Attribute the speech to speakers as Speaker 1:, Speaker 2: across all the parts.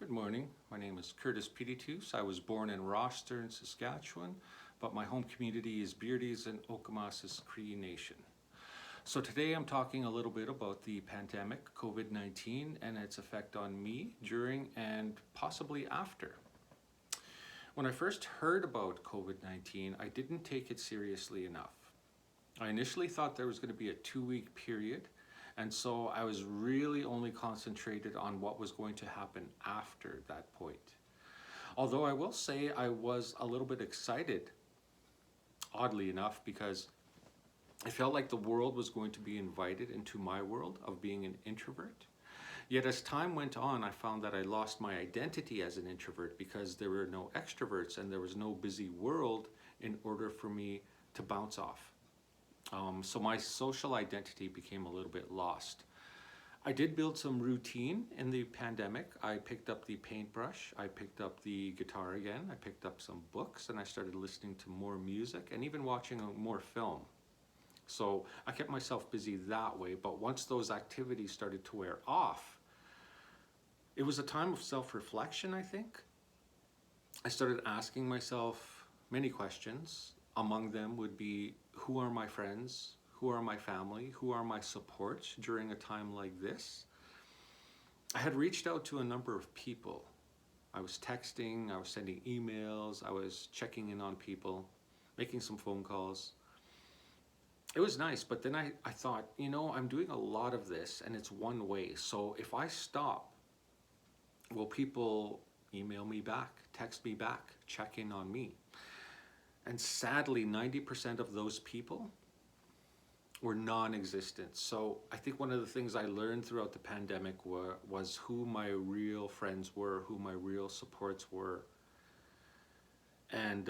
Speaker 1: Good morning. My name is Peeteetuce. I was born in Roster in Saskatchewan, but my home community is Beardy's and Okamas's Cree Nation. So today I'm talking a little bit about the pandemic, COVID-19, and its effect on me during and possibly after. When I first heard about COVID-19, I didn't take it seriously enough. I initially thought there was going to be a 2-week period, and so I was really only concentrated on what was going to happen after that point. Although I will say I was a little bit excited, oddly enough, because I felt like the world was going to be invited into my world of being an introvert. Yet as time went on, I found that I lost my identity as an introvert because there were no extroverts and there was no busy world in order for me to bounce off. So my social identity became a little bit lost. I did build some routine in the pandemic. I picked up the paintbrush, I picked up the guitar again, I picked up some books, and I started listening to more music and even watching more film. So I kept myself busy that way, but once those activities started to wear off, it was a time of self-reflection, I think. I started asking myself many questions. Among them would be, who are my friends? Who are my family? Who are my supports during a time like this? I had reached out to a number of people. I was texting, I was sending emails, I was checking in on people, making some phone calls. It was nice, but then I thought, I'm doing a lot of this and it's one way. So if I stop, will people email me back, text me back, check in on me? And sadly, 90% of those people were non-existent. So I think one of the things I learned throughout the pandemic was who my real friends were, who my real supports were. And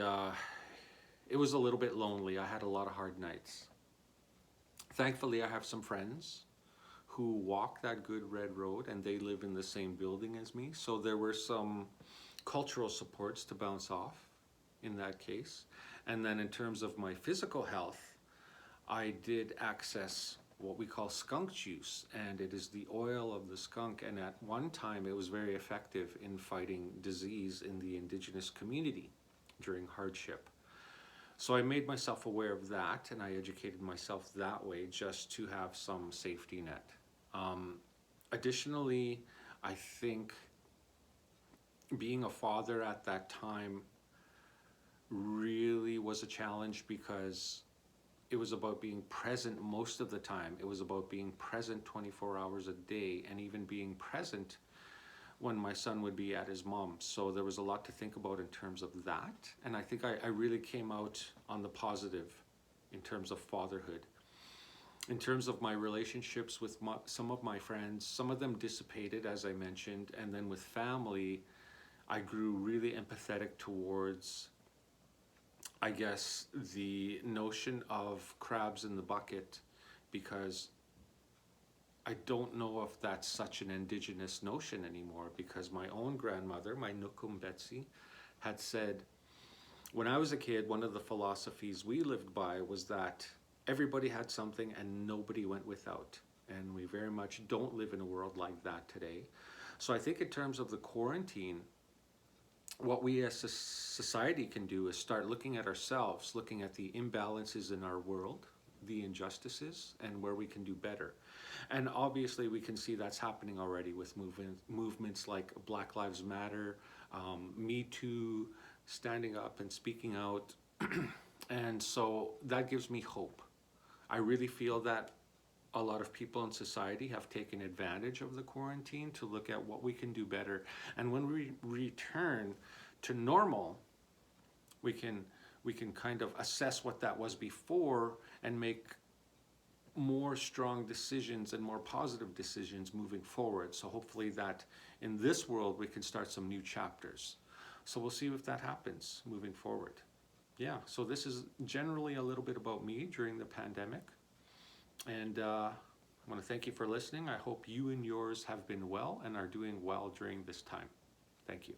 Speaker 1: it was a little bit lonely. I had a lot of hard nights. Thankfully, I have some friends who walk that good red road and they live in the same building as me. So there were some cultural supports to bounce off in that case. And then in terms of my physical health, I did access what we call skunk juice, and it is the oil of the skunk, and at one time it was very effective in fighting disease in the indigenous community during hardship. So I made myself aware of that, and I educated myself that way just to have some safety net. Additionally, I think being a father at that time really was a challenge because it was about being present most of the time. It was about being present 24 hours a day and even being present when my son would be at his mom's. So there was a lot to think about in terms of that. And I think I really came out on the positive in terms of fatherhood. In terms of my relationships with some of my friends, some of them dissipated, as I mentioned. And then with family, I grew really empathetic towards, I guess, the notion of crabs in the bucket, because I don't know if that's such an indigenous notion anymore, because my own grandmother, my Nukum Betsy, had said, when I was a kid, one of the philosophies we lived by was that everybody had something and nobody went without. And we very much don't live in a world like that today. So I think in terms of the quarantine, what we as a society can do is start looking at ourselves, looking at the imbalances in our world, the injustices, and where we can do better. And obviously we can see that's happening already with movements like Black Lives Matter, Me Too, standing up and speaking out. And so that gives me hope. I really feel that a lot of people in society have taken advantage of the quarantine to look at what we can do better. And when we return to normal, we can kind of assess what that was before and make more strong decisions and more positive decisions moving forward. So hopefully that in this world, we can start some new chapters. So we'll see if that happens moving forward. Yeah, so this is generally a little bit about me during the pandemic. And I want to thank you for listening. I hope you and yours have been well and are doing well during this time. Thank you.